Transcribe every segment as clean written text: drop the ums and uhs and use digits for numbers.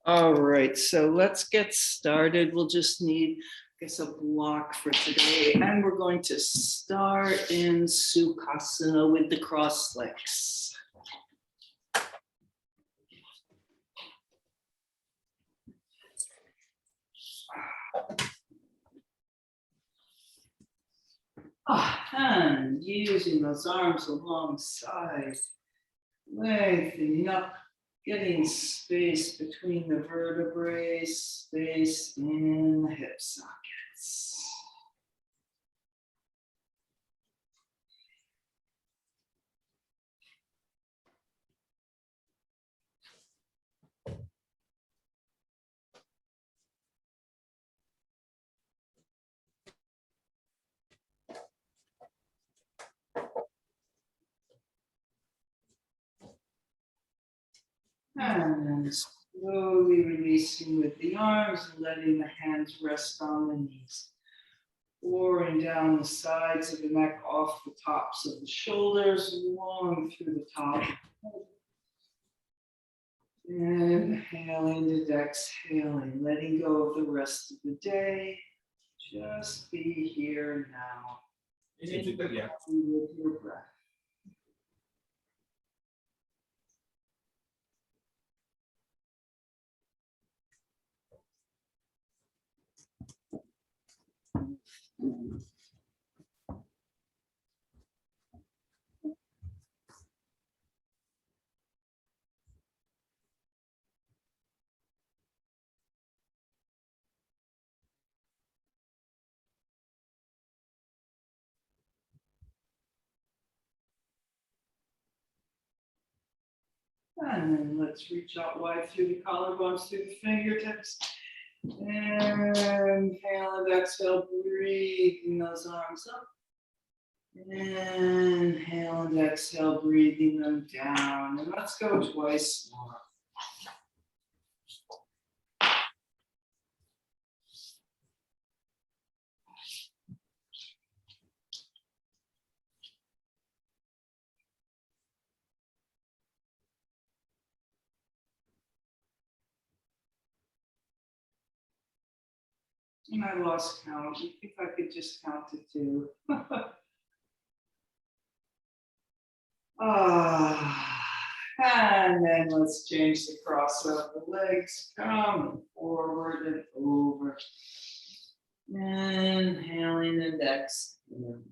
All right, so let's get started. We'll just need, I guess, a block for today. And we're going to start in Sukhasana with the cross legs. And using those arms alongside, lengthening up, getting space between the vertebrae, space in the hip sockets. And then slowly releasing with the arms, letting the hands rest on the knees. Pouring down the sides of the neck off the tops of the shoulders, long through the top. Inhaling and exhaling, letting go of the rest of the day. Just be here now. With your breath. And then let's reach out wide through the collarbones, through the fingertips. Inhale and exhale, breathing those arms up. Inhale and exhale, breathing them down. And let's go twice more. And I lost count. If I could just count to 2. And then let's change the cross of the legs. Come forward and over. Inhaling and exhaling.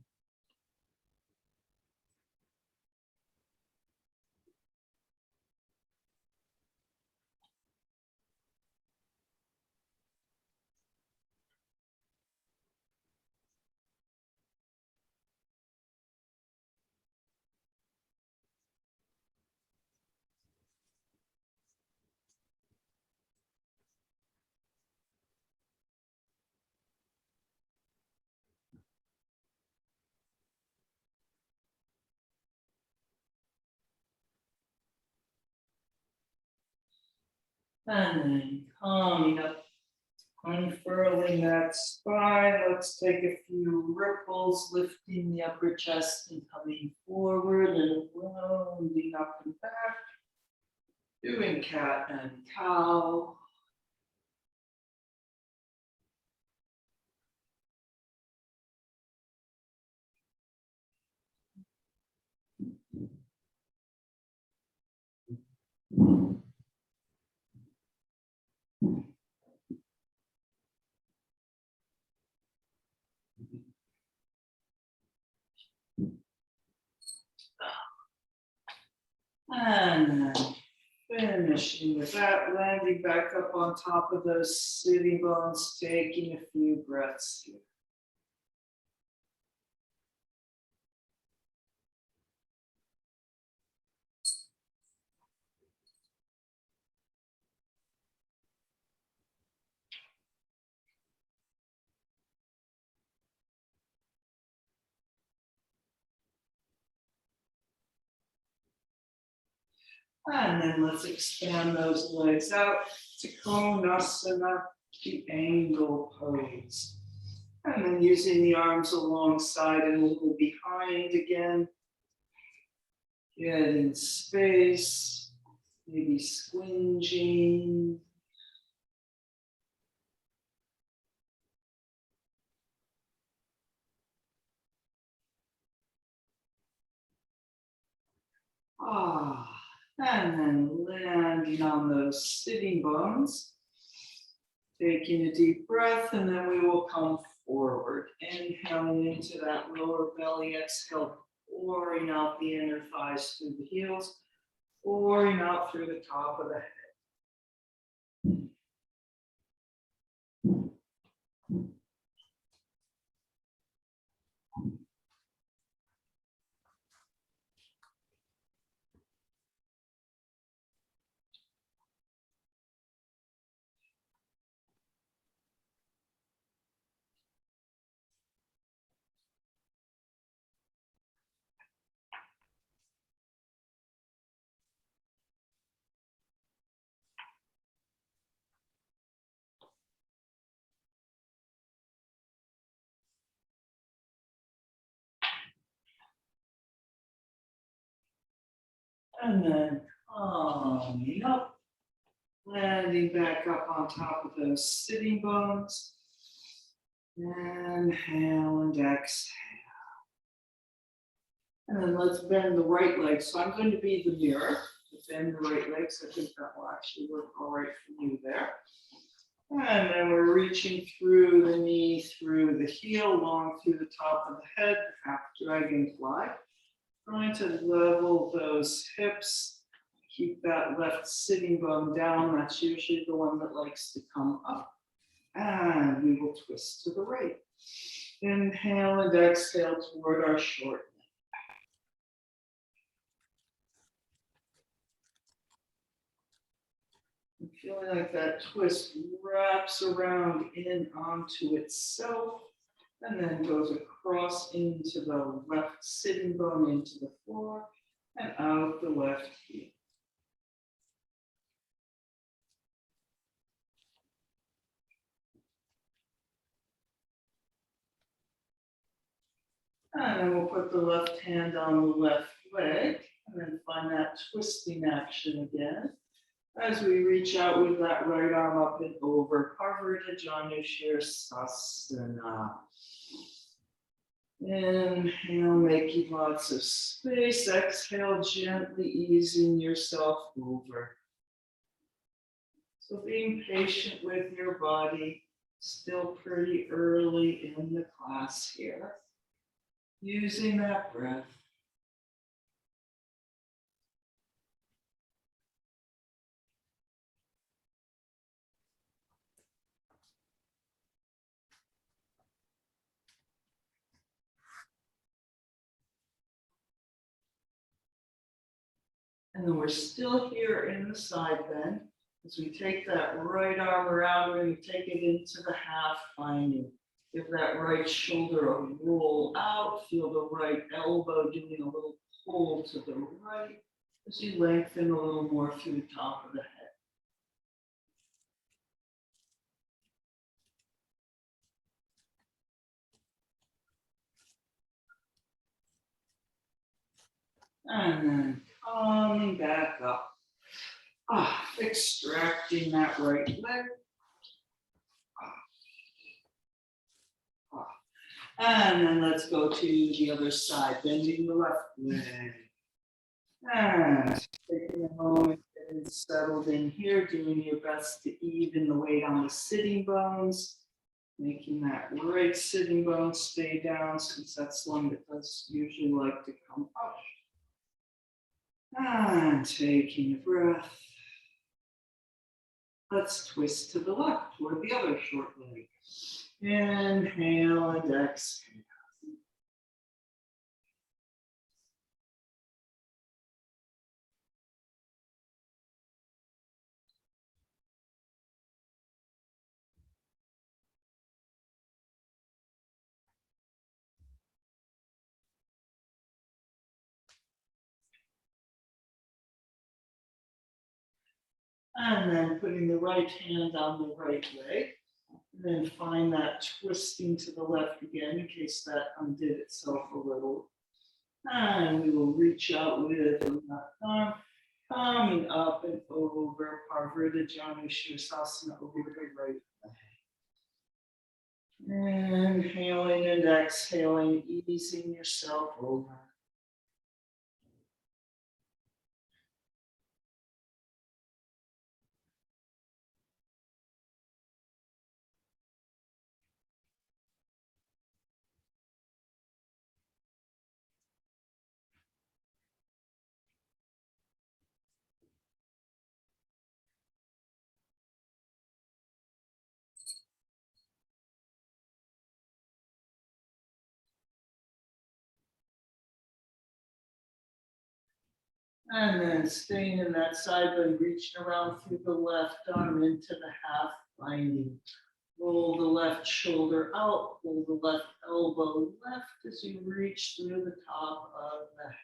And then coming up, unfurling that spine. Let's take a few ripples, lifting the upper chest and coming forward and rounding up and back. Doing cat and cow. And then finishing with that, landing back up on top of those sitting bones, taking a few breaths here. And then let's expand those legs out to Konasana, the angle pose. And then using the arms alongside and a little behind again. Getting space, maybe squinging. And then landing on those sitting bones. Taking a deep breath, and then we will come forward. Inhaling into that lower belly, exhale, pouring out the inner thighs through the heels, pouring out through the top of the head. And then coming up, landing back up on top of those sitting bones. Inhale and exhale. And then let's bend the right leg. So I'm going to be the mirror. Bend the right leg. So I think that will actually work all right for you there. And then we're reaching through the knee, through the heel, long through the top of the head, half dragonfly. Trying to level those hips. Keep that left sitting bone down. That's usually the one that likes to come up. And we will twist to the right. Inhale and exhale toward our short neck. And feeling like that twist wraps around in onto itself and then goes across into the left sitting bone into the floor and out the left heel. And then we'll put the left hand on the left leg and then find that twisting action again. As we reach out with that right arm up and over, Janushirasana. Inhale, making lots of space. Exhale, gently easing yourself over. So being patient with your body, still pretty early in the class here. Using that breath. And then we're still here in the side bend. As we take that right arm around, we're going to take it into the half binding. Give that right shoulder a roll out. Feel the right elbow doing a little pull to the right as you lengthen a little more through the top of the head. And then coming back up. Extracting that right leg. And then let's go to the other side, bending the left leg. And taking a moment, getting settled in here, doing your best to even the weight on the sitting bones, making that right sitting bone stay down since that's one that does usually like to come up. And taking a breath. Let's twist to the left toward the other short leg. Inhale and exhale. And then putting the right hand on the right leg. And then find that twisting to the left again in case that undid itself a little. And we will reach out with the left arm, coming up and over, Parvrita Janushirasana over the right leg. Inhaling and exhaling, easing yourself over. And then staying in that side bend, reaching around through the left arm into the half binding. Roll the left shoulder out, pull the left elbow left as you reach through the top of the head.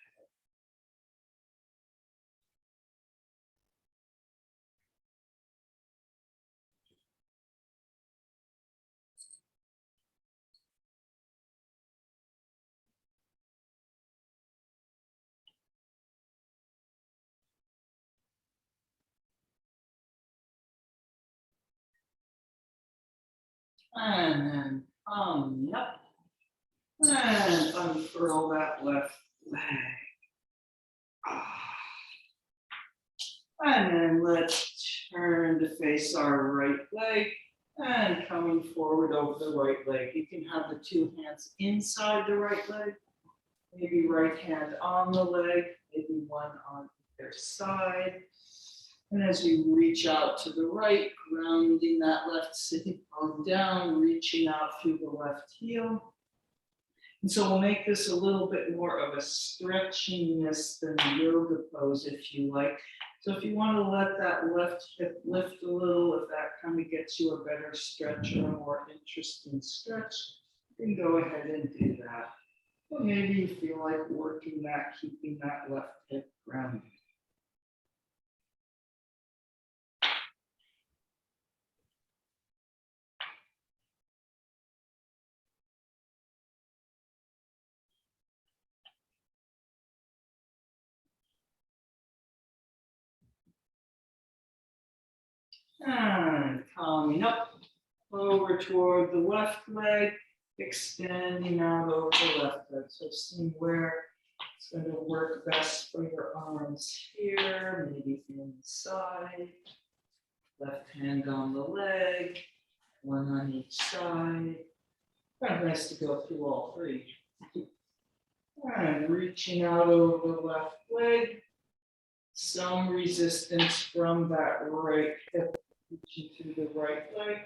And then up. And unfurl that left leg. And then let's turn to face our right leg and coming forward over the right leg. You can have the two hands inside the right leg, maybe right hand on the leg, maybe one on either side. And as you reach out to the right, grounding that left sitting bone down, reaching out through the left heel. And so we'll make this a little bit more of a stretchiness than a yoga pose, if you like. So if you want to let that left hip lift a little, if that kind of gets you a better stretch or a more interesting stretch, you can go ahead and do that. Or maybe you feel like working that, keeping that left hip grounded. And coming up over toward the left leg, extending out over the left leg. So seeing where it's going to work best for your arms here, maybe inside, left hand on the leg, one on each side. Kind of nice to go through all three. And reaching out over the left leg, some resistance from that right hip, reaching through the right leg,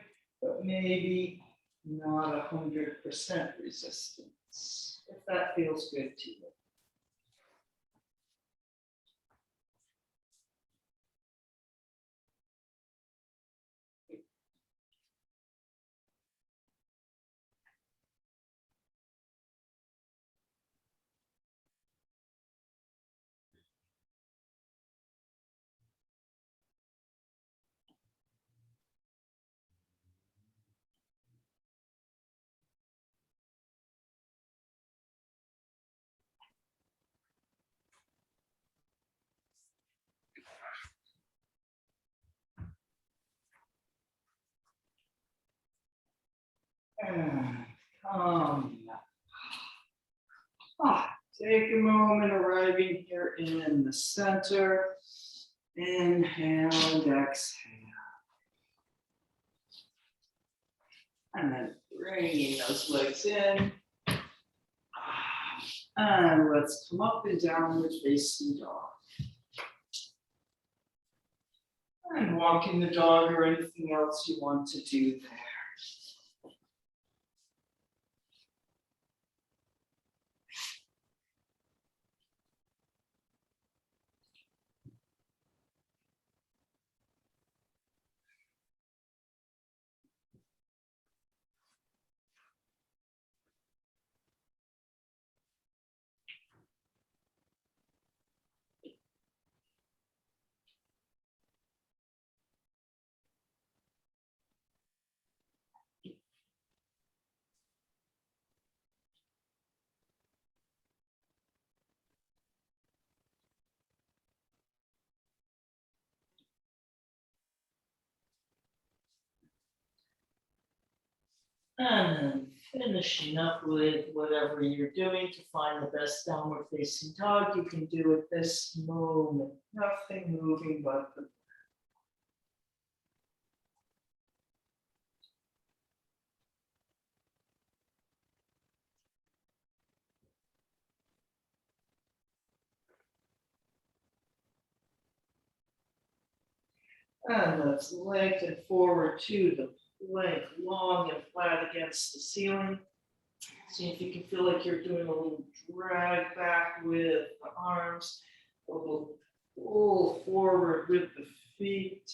but maybe not 100% resistance, if that feels good to you. And take a moment arriving here in the center. Inhale and exhale. And then bringing those legs in. And let's come up and downward facing dog. And walking the dog or anything else you want to do there. And then finishing up with whatever you're doing to find the best downward facing dog you can do at this moment. Nothing moving but the and let's lengthen forward to the plank, long and flat against the ceiling. See if you can feel like you're doing a little drag back with the arms, a little Pull forward with the feet.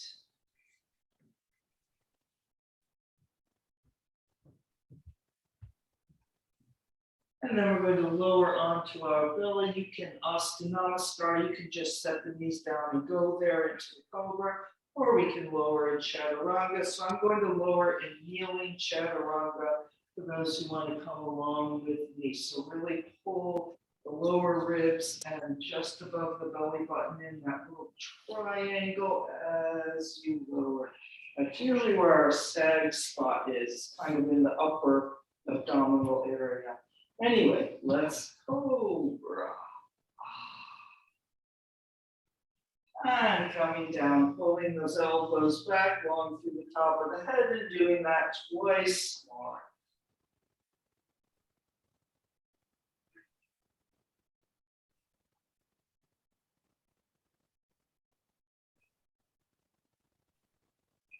And then we're going to lower onto our belly. You can Asta Namaskar. You can just set the knees down and go there into the cobra, or we can lower in chaturanga. So I'm going to lower in kneeling chaturanga for those who want to come along with me. So really pull the lower ribs and just above the belly button in that little triangle as you lower. That's usually where our sag spot is, kind of in the upper abdominal area. Anyway, let's cobra. And coming down, pulling those elbows back, long through the top of the head, and doing that twice more.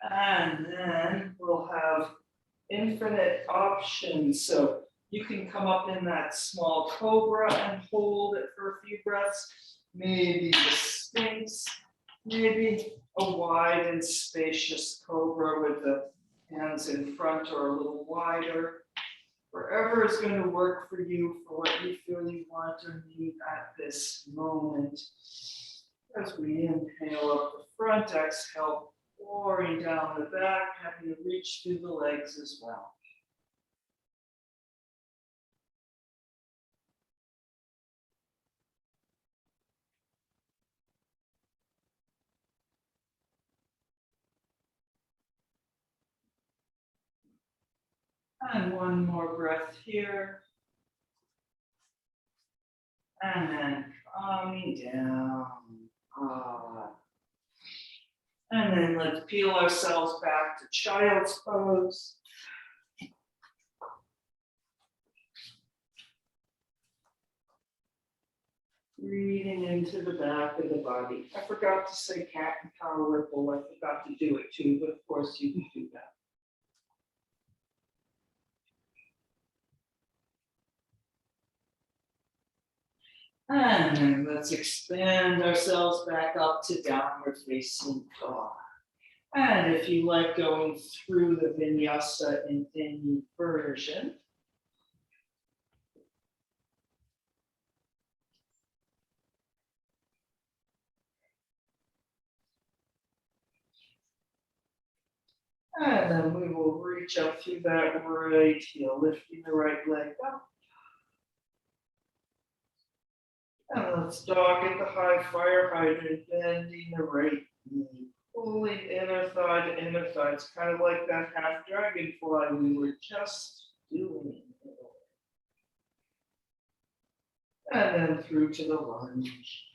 And then we'll have infinite options. So you can come up in that small cobra and hold it for a few breaths. Maybe the Sphinx, maybe a wide and spacious cobra with the hands in front or a little wider. Wherever is going to work for you, for what you feel you want or need at this moment. As we inhale up the front, exhale, pouring down the back, having to reach through the legs as well. And one more breath here. And then calming down. And then let's peel ourselves back to child's pose. Breathing into the back of the body. I forgot to say cat and cow ripple. I forgot to do it too, but of course you can do that. And then let's expand ourselves back up to downward facing dog. And if you like going through the vinyasa in any version, and then we will reach up through that right heel, lifting the right leg up. And let's dog at the high fire hydrant, bending the right knee, pulling inner thigh to inner thigh. It's kind of like that half dragonfly we were just doing. And then through to the lunge.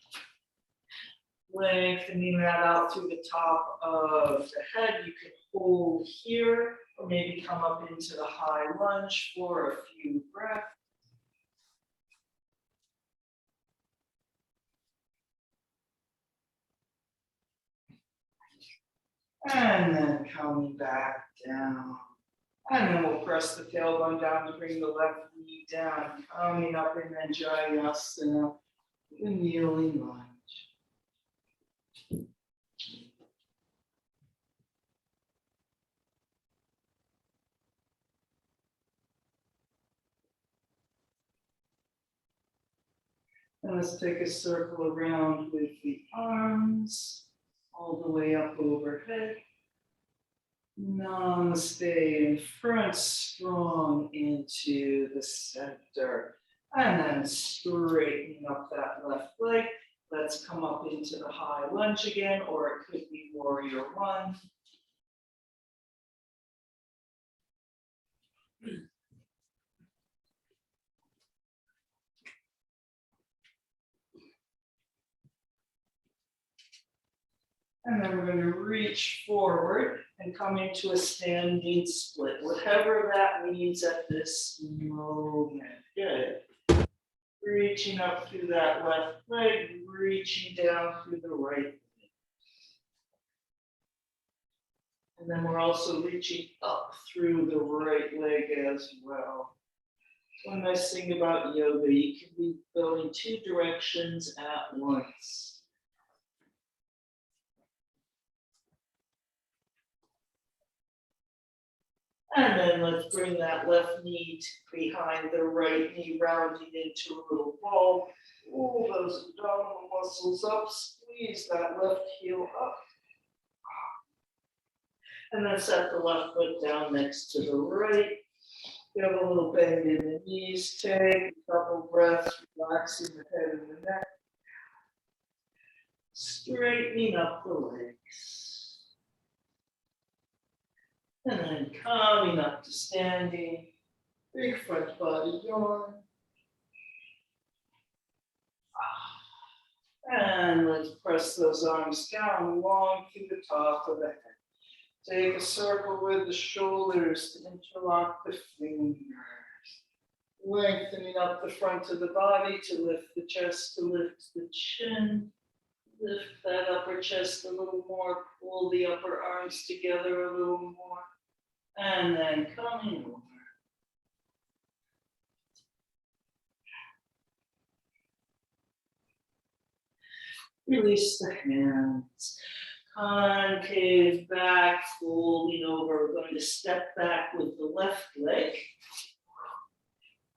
Lengthening that out through the top of the head. You can hold here, or maybe come up into the high lunge for a few breaths. And then coming back down. And then we'll press the tailbone down to bring the left knee down, coming up in Jayasana, the kneeling lunge. And let's take a circle around with the arms, all the way up overhead. Namaste in front, strong into the center. And then straightening up that left leg. Let's come up into the high lunge again, or it could be warrior one. And then we're going to reach forward and come into a standing split, whatever that means at this moment. Good. Reaching up through that left leg, reaching down through the right leg. And then we're also reaching up through the right leg as well. One nice thing about yoga, you can be going two directions at once. And then let's bring that left knee behind the right knee, rounding into a little ball. Pull those abdominal muscles up, squeeze that left heel up. And then set the left foot down next to the right. Give a little bend in the knees, take a couple breaths, relaxing the head and the neck. Straightening up the legs. And then coming up to standing, big front body yawn. And let's press those arms down long to the top of the head. Take a circle with the shoulders to interlock the fingers. Lengthening up the front of the body to lift the chest, to lift the chin. Lift that upper chest a little more. Pull the upper arms together a little more. And then coming over. Release the hands. Concave back, folding over. We're going to step back with the left leg.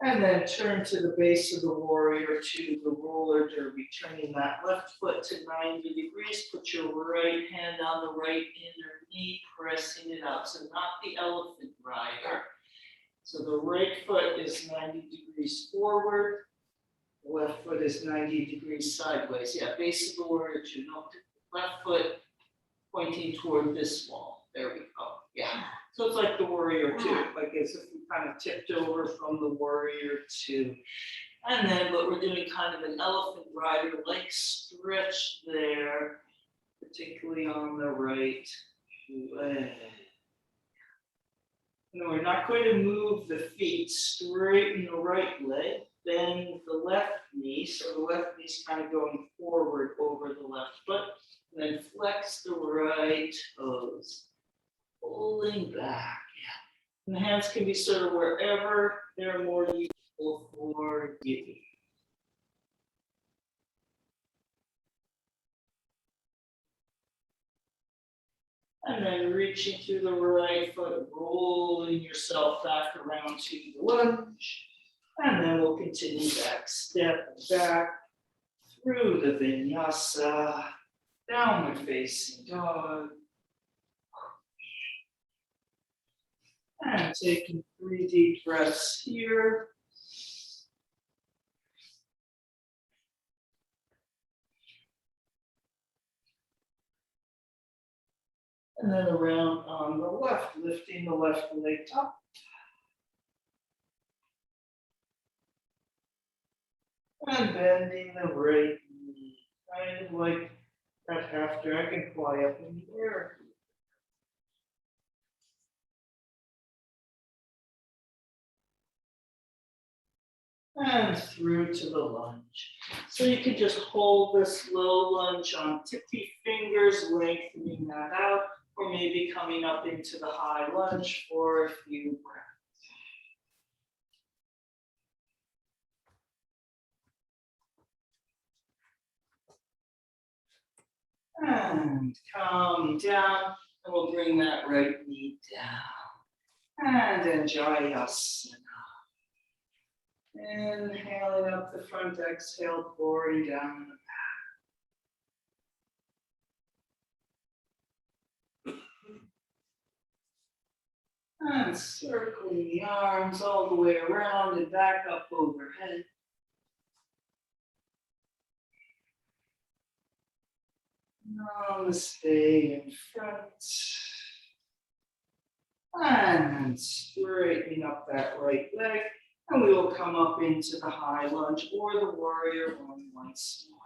And then turn to the base of the warrior to the roller derby, turning that left foot to 90 degrees. Put your right hand on the right inner knee, pressing it out. So not the elephant rider. So the right foot is 90 degrees forward. The left foot is 90 degrees sideways. Yeah, base of the warrior two. No, left foot pointing toward this wall. There we go. Yeah. So it's like the warrior two, like as if we kind of tipped over from the warrior two. And then, but we're doing kind of an elephant rider, leg stretch there, particularly on the right leg. No, we're not going to move the feet, straighten the right leg, bend the left knee, so the left knee's kind of going forward over the left foot, and then flex the right toes, pulling back. Yeah. And the hands can be sort of wherever they're more useful for you. And then reaching through the right foot, rolling yourself back around to the lunge. And then we'll continue back, step back through the vinyasa, downward facing dog. And taking 3 deep breaths here. And then around on the left, lifting the left leg up. And bending the right knee, kind of like that half dragon fly up in the air. And through to the lunge. So you can just hold this low lunge on tippy fingers, lengthening that out, or maybe coming up into the high lunge for a few breaths. And coming down, and we'll bring that right knee down. And enjoy asana. Inhaling up the front, exhale, pouring down the back. And circling the arms all the way around and back up overhead. Namaste in front. And straightening up that right leg. And we will come up into the high lunge or the warrior one once more.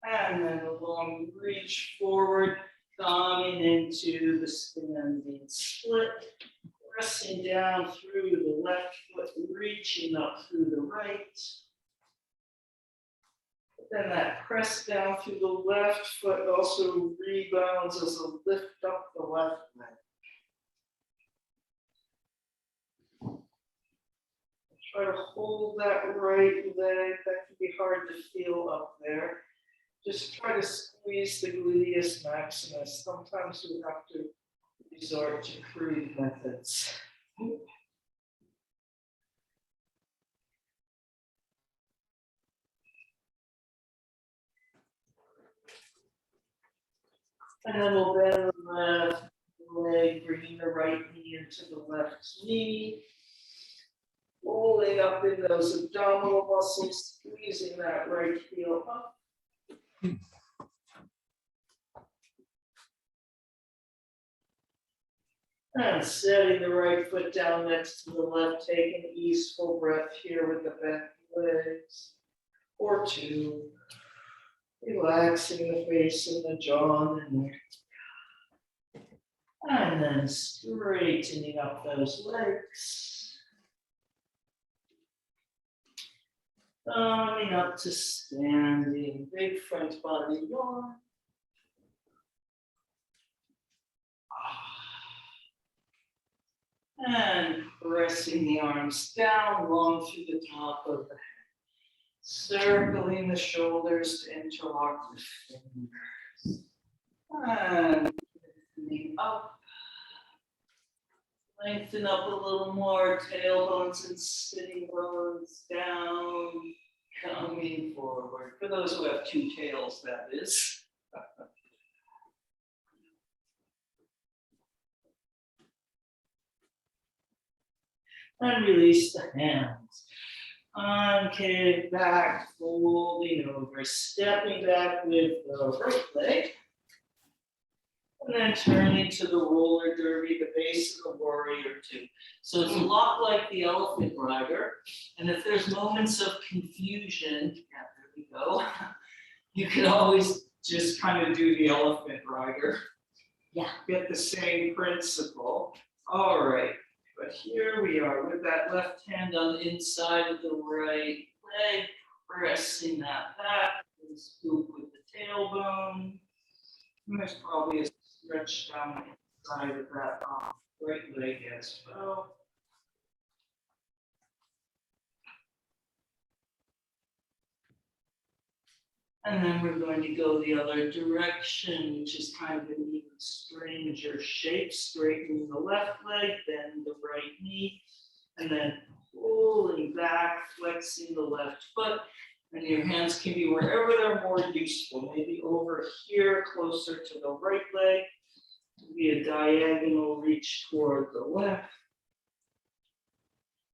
And then a long reach forward, coming into the standing split. Pressing down through the left foot, reaching up through the right. Then that press down through the left foot also rebounds as a lift up the left leg. Try to hold that right leg. That can be hard to feel up there. Just try to squeeze the gluteus maximus. Sometimes we have to resort to crude methods. And then we'll bend the left leg, bringing the right knee into the left knee. Rolling up in those abdominal muscles, squeezing that right heel up. And setting the right foot down next to the left, take an easeful breath here with the bent legs, or two. Relaxing the face and the jaw and the neck. And then straightening up those legs. Coming up to standing, big front body yawn. And pressing the arms down, long through the top of the head. Circling the shoulders to interlock the fingers. And lifting up. Lengthen up a little more, tailbones and sitting bones down. Coming forward. For those who have two tails, that is. And release the hands. Concave back, folding over, stepping back with the right leg. And then turning to the roller derby, the base of the warrior two. So it's a lot like the elephant rider. And if there's moments of confusion, yeah, there we go. You can always just kind of do the elephant rider. Yeah. Get the same principle. All right. But here we are with that left hand on the inside of the right leg, pressing that back, and scoop with the tailbone. And there's probably a stretch down the side of that right leg as well. And then we're going to go the other direction, which is kind of an even stranger shape. Straightening the left leg, bend the right knee, and then pulling back, flexing the left foot. And your hands can be wherever they're more useful. Maybe over here, closer to the right leg. Be a diagonal reach toward the left.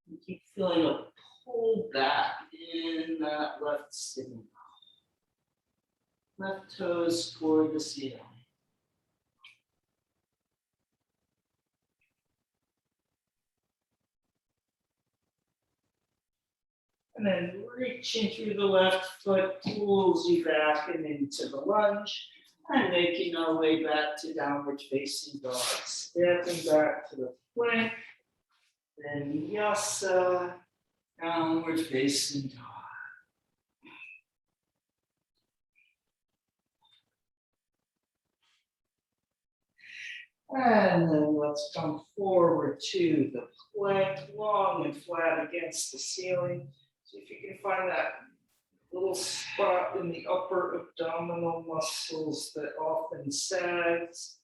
And keep feeling a pull back in that left sitting. Left toes toward the ceiling. And then reaching through the left foot pulls you back and into the lunge. And making our way back to downward facing dog. Stepping back to the plank. Then vinyasa, downward facing dog. And then let's come forward to the plank, long and flat against the ceiling. See if you can find that little spot in the upper abdominal muscles that often sags.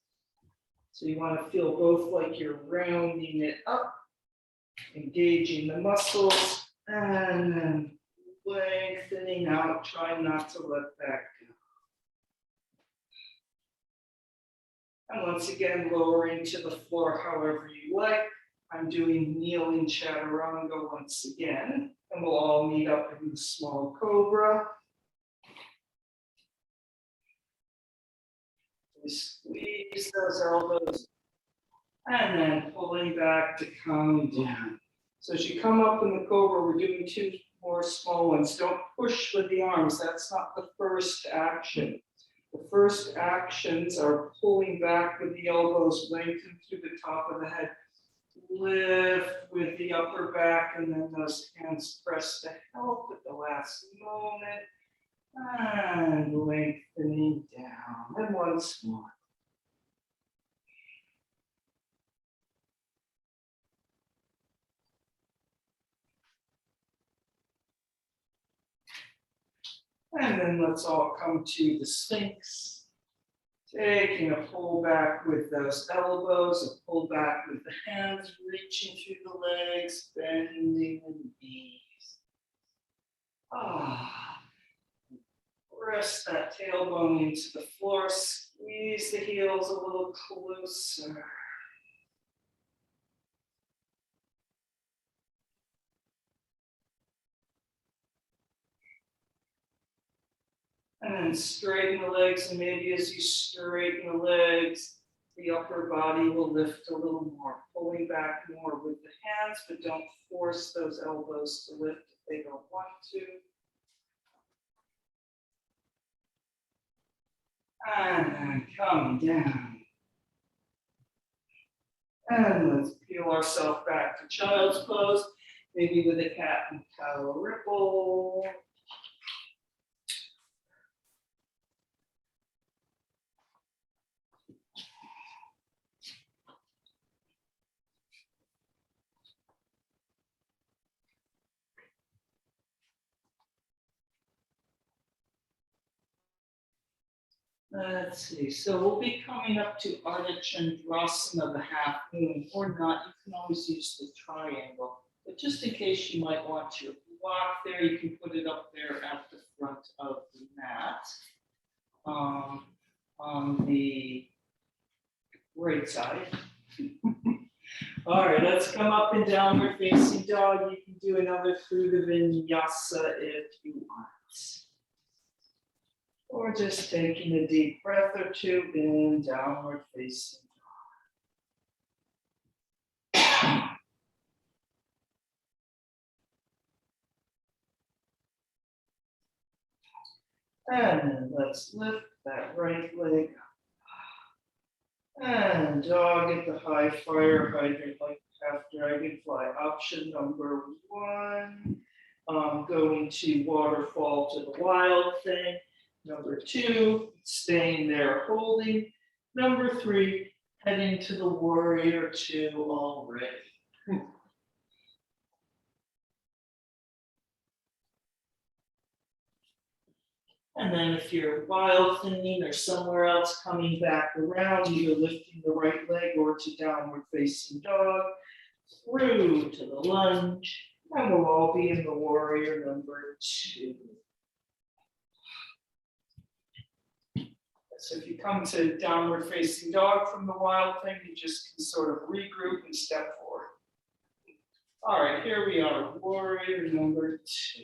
So you want to feel both like you're rounding it up, engaging the muscles, and then lengthening out, trying not to let that go. And once again, lowering to the floor however you like. I'm doing kneeling chaturanga once again. And we'll all meet up in the small cobra. We squeeze those elbows. And then pulling back to come down. So as you come up in the cobra, we're doing two more small ones. Don't push with the arms. That's not the first action. The first actions are pulling back with the elbows, lengthen through the top of the head, lift with the upper back, and then those hands press to help at the last moment, and lengthening down. And once more. And then let's all come to the Sphinx. Taking a pull back with those elbows, a pull back with the hands, reaching through the legs, bending the knees. Press that tailbone into the floor, squeeze the heels a little closer. And then straighten the legs, and maybe as you straighten the legs, the upper body will lift a little more, pulling back more with the hands, but don't force those elbows to lift if they don't want to. And then come down. And let's peel ourselves back to child's pose, maybe with a cat and cow ripple. Let's see, so we'll be coming up to Ardha Chandrasana, the half moon, or not, you can always use the triangle. But just in case you might want to block there, you can put it up there at the front of the mat. On the right side. All right, let's come up and downward facing dog. You can do another through the vinyasa if you want. Or just taking a deep breath or two in downward facing dog. And then let's lift that right leg up. And dog at the high fire hydrant like half dragonfly. Option number 1. Going to waterfall to the wild thing. Number 2, staying there holding. Number 3, heading to the warrior 2 already. And then if you're wild thinging or somewhere else coming back around, either lifting the right leg or to downward facing dog, through to the lunge, and we'll all be in the warrior number 2. So if you come to downward facing dog from the wild thing, you just can sort of regroup and step forward. All right, here we are, warrior number 2.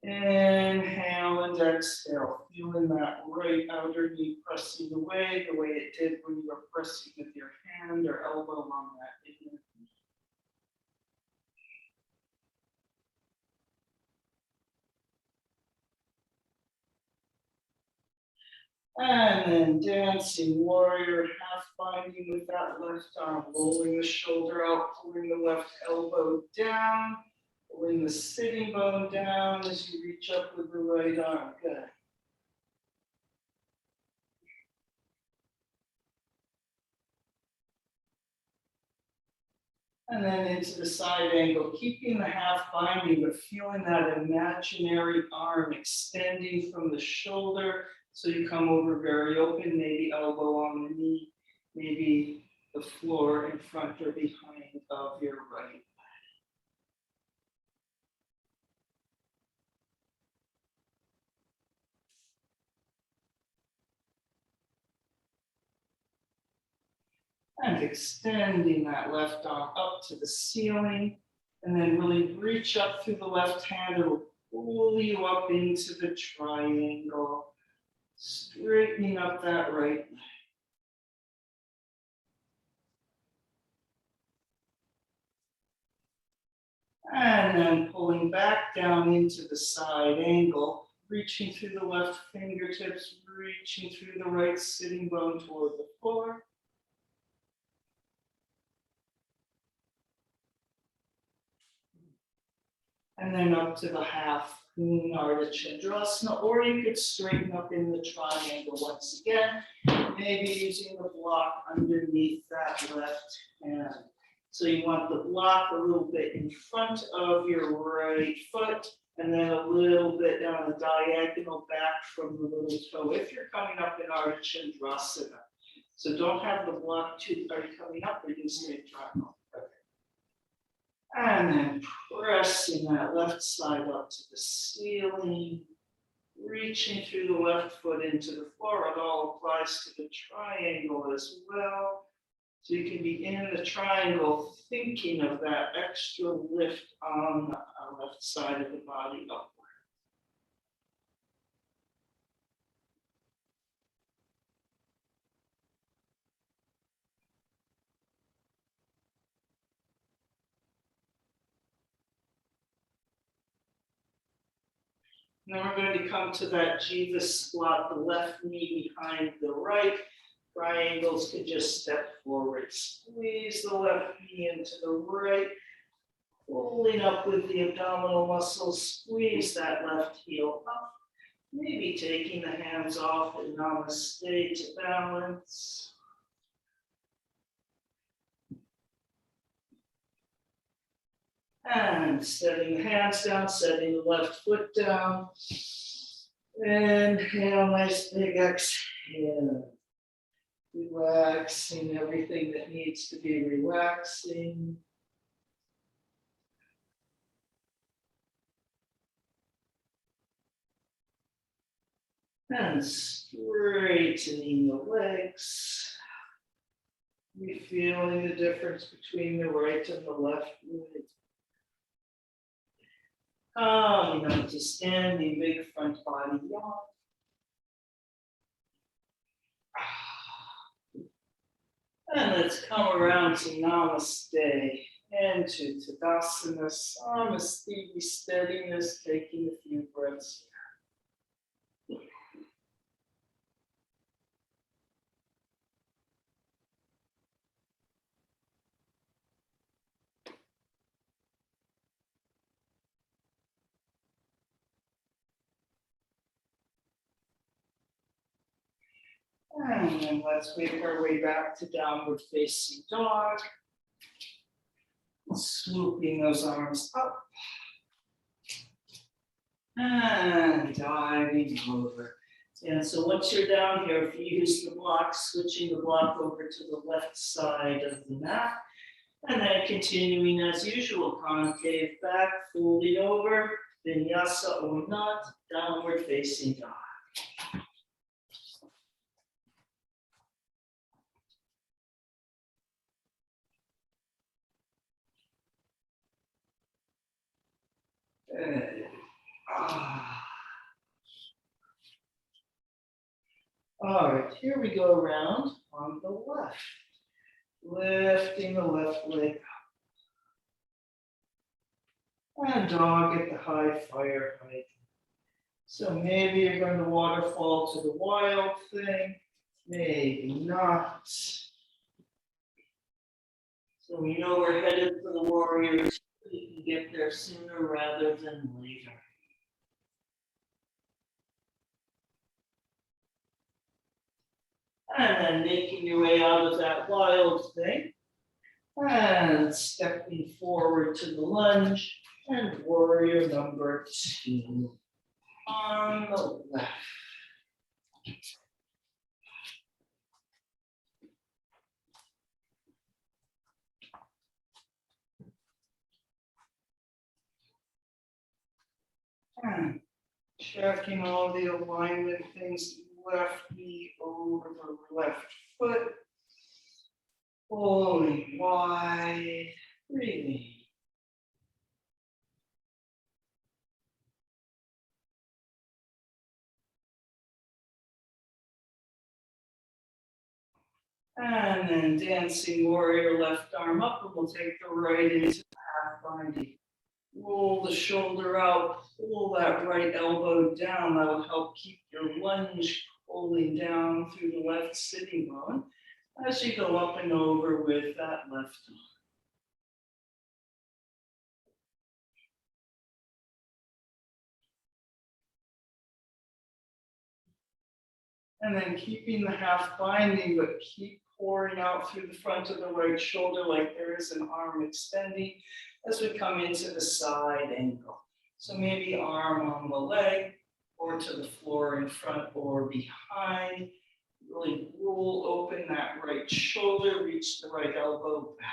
Inhale and exhale, feeling that right outer knee pressing away the way it did when you were pressing with your hand or elbow on that inner knee. And then dancing warrior, half binding with that left arm, rolling the shoulder out, pulling the left elbow down, pulling the sitting bone down as you reach up with the right arm. Good. And then into the side angle, keeping the half binding, but feeling that imaginary arm extending from the shoulder. So you come over very open, maybe elbow on the knee, maybe the floor in front or behind of your right leg. And extending that left arm up to the ceiling, and then really reach up through the left hand. It'll pull you up into the triangle, straightening up that right leg. And then pulling back down into the side angle, reaching through the left fingertips, reaching through the right sitting bone toward the floor. And then up to the half moon Ardha Chandrasana, or you could straighten up in the triangle once again, maybe using the block underneath that left hand. So you want the block a little bit in front of your right foot, And then a little bit down the diagonal back from the little toe. If you're coming up in Ardha Chandrasana. So don't have the block too, are you coming up or you stay triangle? Okay. And then pressing that left side up to the ceiling, reaching through the left foot into the floor. It all applies to the triangle as well. So you can be in the triangle thinking of that extra lift on the left side of the body upward. Now we're going to come to that Jiva squat, the left knee behind the right. Triangles can just step forward. Squeeze the left knee into the right. Pulling up with the abdominal muscles. Squeeze that left heel up. Maybe taking the hands off in Namaste to balance. And setting the hands down, setting the left foot down. Inhale, nice big exhale. Relaxing everything that needs to be relaxing. And straightening the legs. You're feeling the difference between the right and the left leg. Coming up to standing, big front body yawn. And let's come around to Namaste and to Tadasana, Samasthiti, steadiness, taking a few breaths. And then let's make our way back to downward facing dog. Swooping those arms up. And diving over. And so once you're down here, if you use the block, switching the block over to the left side of the mat. And then continuing as usual, concave back, folding over, vinyasa or not, downward facing dog. All right, here we go around on the left. Lifting the left leg up. And dog at the high fire height. So maybe you're going to waterfall to the wild thing, maybe not. So we know we're headed for the warrior. You can get there sooner rather than later. And then making your way out of that wild thing. And stepping forward to the lunge. And warrior number 2 on the left. And checking all the alignment things, left knee over the left foot. Pulling wide, breathing. And then dancing warrior, left arm up, and we'll take the right into the half binding. Roll the shoulder out, pull that right elbow down. That will help keep your lunge pulling down through the left sitting bone as you go up and over with that left arm. And then keeping the half binding, but keep pouring out through the front of the right shoulder like there is an arm extending as we come into the side angle. So maybe arm on the leg or to the floor in front or behind. Really roll open that right shoulder, reach the right elbow back.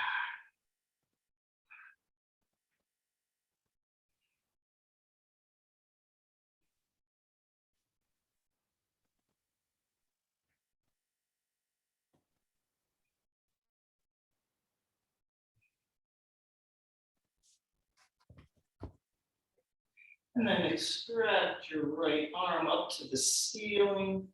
And then extract your right arm up to the ceiling,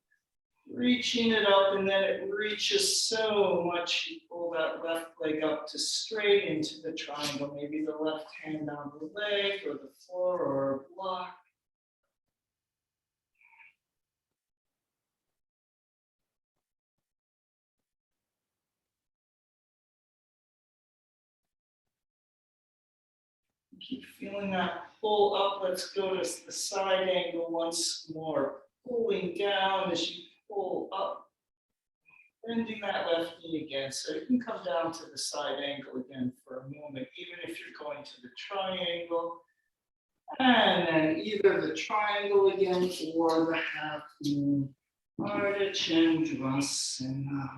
reaching it up, and then it reaches so much, you pull that left leg up to straight into the triangle, maybe the left hand on the leg or the floor or a block. Keep feeling that pull up. Let's go to the side angle once more. Pulling down as you pull up. Bending that left knee again. So you can come down to the side angle again for a moment, even if you're going to the triangle. And then either the triangle again or the half moon. Ardha Chandrasana.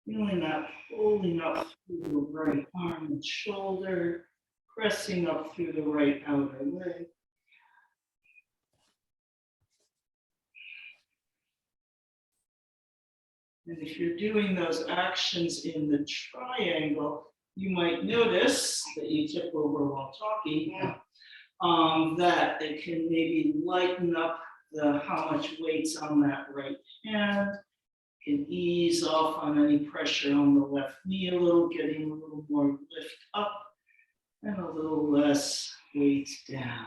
Feeling that pulling up through the right arm and shoulder, pressing up through the right outer leg. And if you're doing those actions in the triangle, you might notice that you tip over while talking, that it can maybe lighten up how much weight's on that right hand. Can ease off on any pressure on the left knee a little, getting a little more lift up and a little less weight down.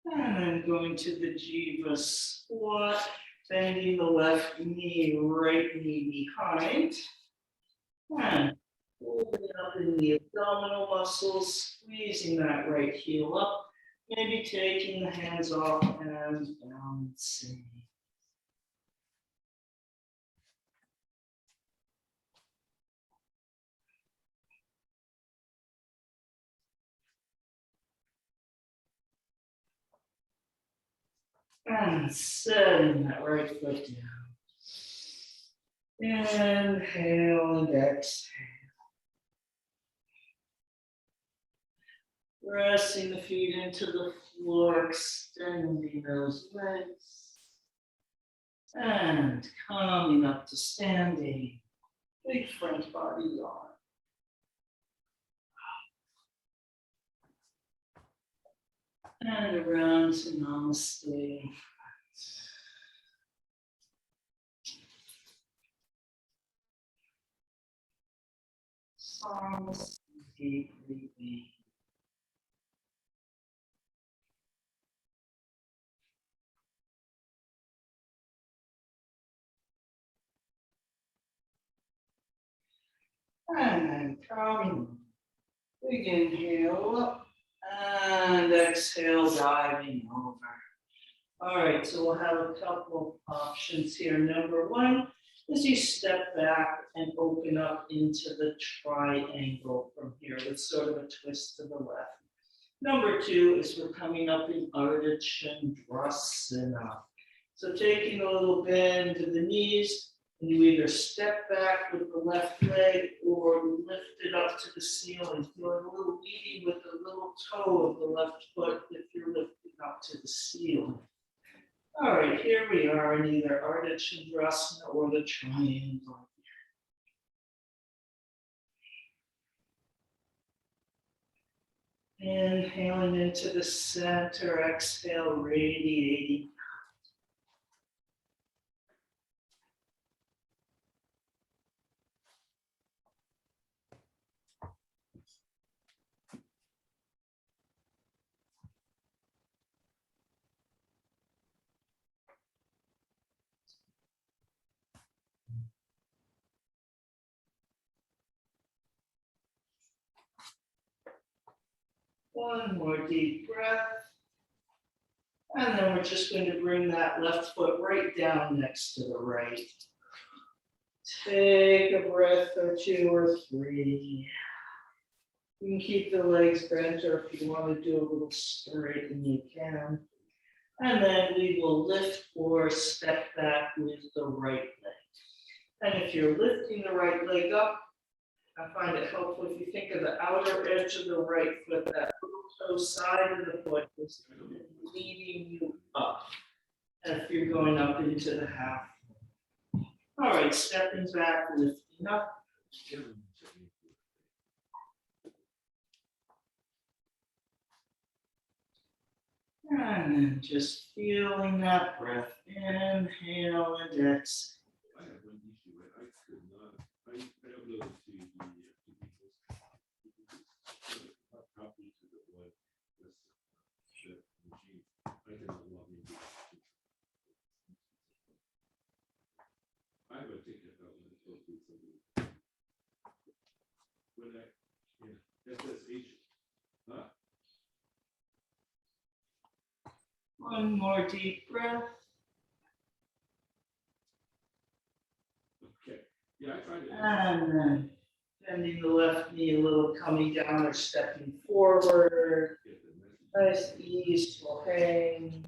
And then going to the Jiva squat, bending the left knee, right knee behind. And pulling up in the abdominal muscles, squeezing that right heel up, maybe taking the hands off and bouncing. And setting that right foot down. Inhale and exhale. Pressing the feet into the floor, extending those legs. And coming up to standing. Big front body yawn. And around to Namaste. Songs, deep breathing. And then coming. Big inhale up. And exhale, diving over. All right, so we'll have a couple options here. Number one is you step back and open up into the triangle from here with sort of a twist to the left. Number two is we're coming up in Ardha Chandrasana. So taking a little bend to the knees, and you either step back with the left leg or lift it up to the ceiling. Feeling a little weedy with the little toe of the left foot if you're lifting up to the ceiling. All right, here we are in either Ardha Chandrasana or the triangle. Inhaling into the center, exhale, radiating. One more deep breath. And then we're just going to bring that left foot right down next to the right. Take a breath or two or three. You can keep the legs bent, or if you want to do a little straighten, you can. And then we will lift or step back with the right leg. And if you're lifting the right leg up, I find it helpful if you think of the outer edge of the right foot, that little toe side of the foot is leading you up. And if you're going up into the half. All right, stepping back, lifting up. And then just feeling that breath, inhale and exhale. I have one issue. I could not. I uploaded to the copy to the one that's the machine. I cannot log into it. I have a ticket out when I spoke to somebody. When I, yeah, SSH. Huh? One more deep breath. Okay. Yeah, I tried it. And then bending the left knee a little, coming down or stepping forward. Nice easeful hang.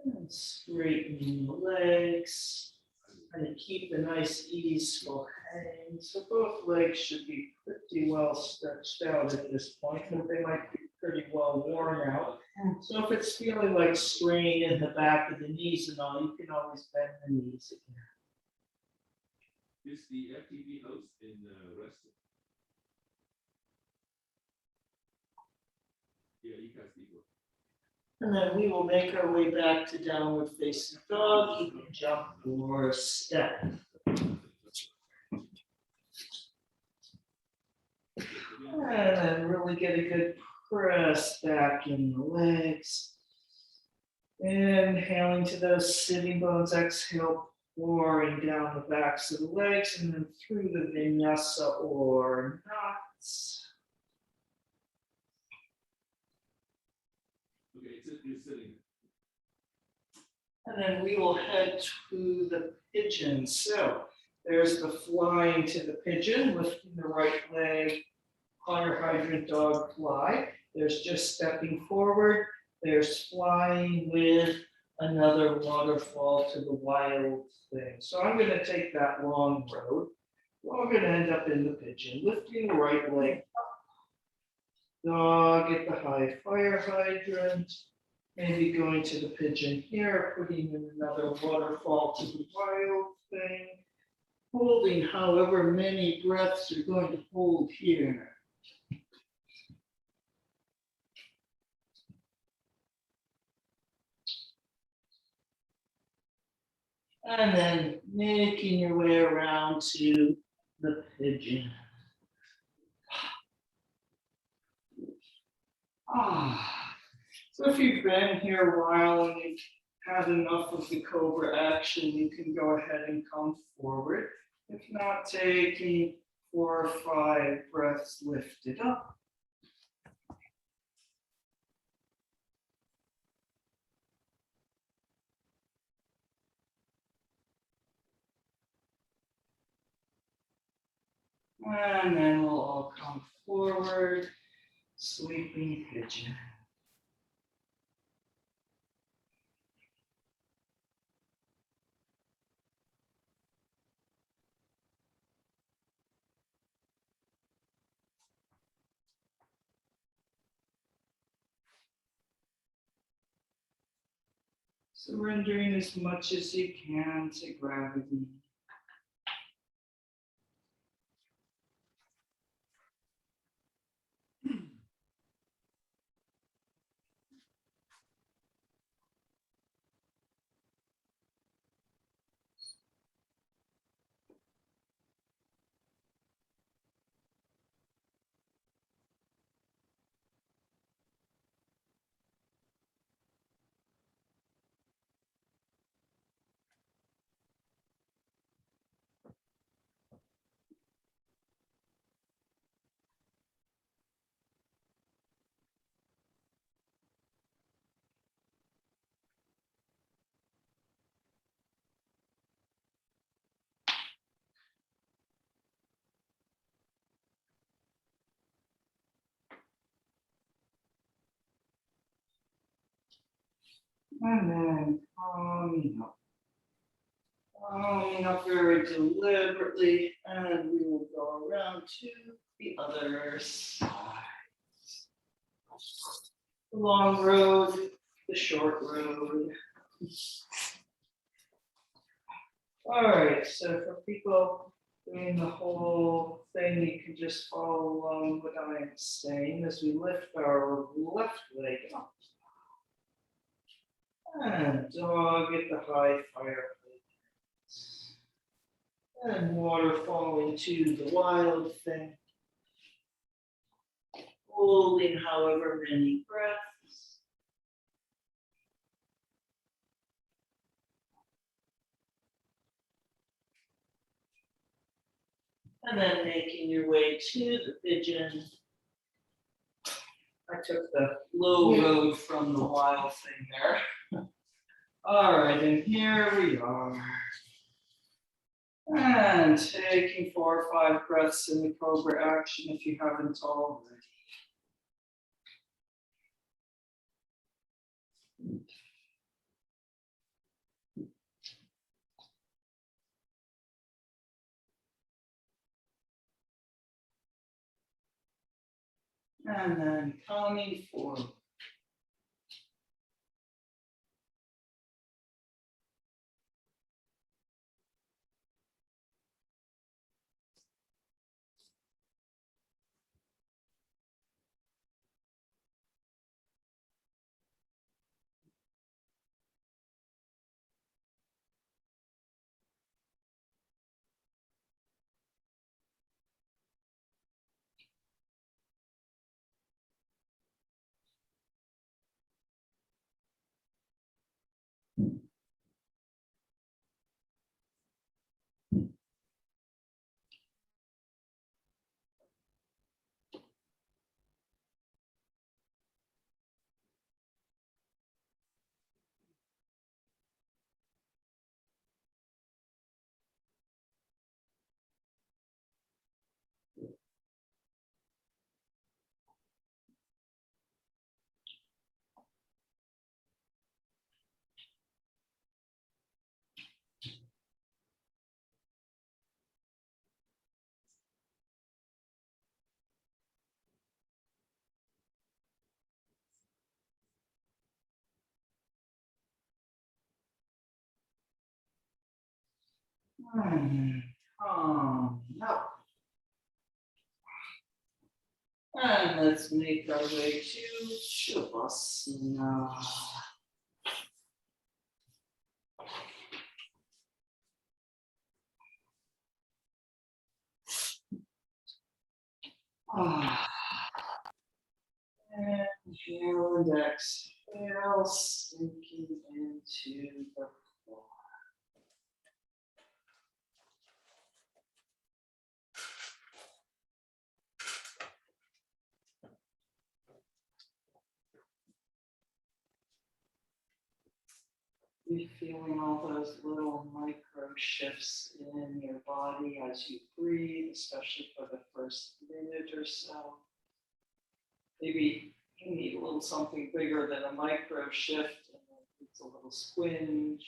And straightening the legs. And keep a nice easeful hang. So both legs should be pretty well stretched out at this point, but they might be pretty well worn out. So if it's feeling like strain in the back of the knees and all, you can always bend the knees again. Is the FTV house in Reston? Yeah, you guys need one. And then we will make our way back to downward facing dog. You can jump or step. And then really get a good press back in the legs. Inhaling to those sitting bones, exhale, pouring down the backs of the legs and then through the vinyasa or knots. Okay, you're sitting. And then we will head to the pigeon. So there's the flying to the pigeon, lifting the right leg, fire hydrant dog fly. There's just stepping forward. There's flying with another waterfall to the wild thing. So I'm going to take that long road. We're going to end up in the pigeon, lifting the right leg up. Dog at the high fire hydrant. Maybe going to the pigeon here, putting in another waterfall to the wild thing. Holding however many breaths you're going to hold here. And then making your way around to the pigeon. So if you've been here a while and you've had enough of the cobra action, you can go ahead and come forward. If not, taking 4 or 5 breaths lifted up. And then we'll all come forward, sleeping pigeon. Surrendering as much as you can to gravity. And then calming up very deliberately, and we will go around to the other side. The long road, the short road. All right, so for people doing the whole thing, you can just follow along what I am saying as we lift our left leg up. And dog at the high fire place. And waterfall into the wild thing. Holding however many breaths. And then making your way to the pigeon. I took the low road from the wild thing there. All right, and here we are. And taking 4 or 5 breaths in the cobra action if you haven't already. And then coming forward. And calm up. And let's make our way to Shavasana. Inhale and exhale, sinking into the floor. You're feeling all those little micro shifts in your body as you breathe, especially for the first minute or so. Maybe you need a little something bigger than a micro shift, and it's a little squinge.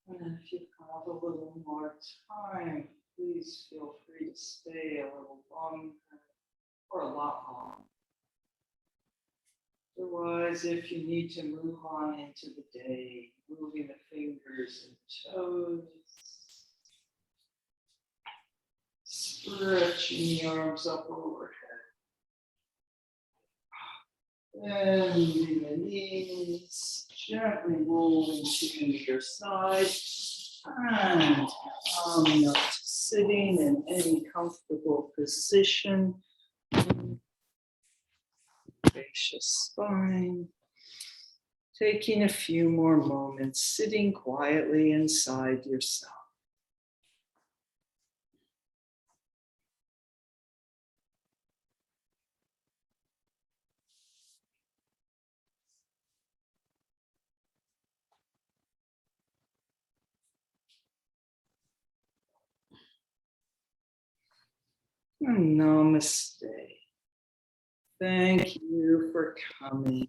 And if you have a little more time, please feel free to stay a little longer or a lot longer. Otherwise, if you need to move on into the day, moving the fingers and toes, stretching the arms up overhead, bending the knees, gently rolling to your side, and coming up to sitting in any comfortable position. Spacious spine. Taking a few more moments, sitting quietly inside yourself. And namaste. Thank you for coming.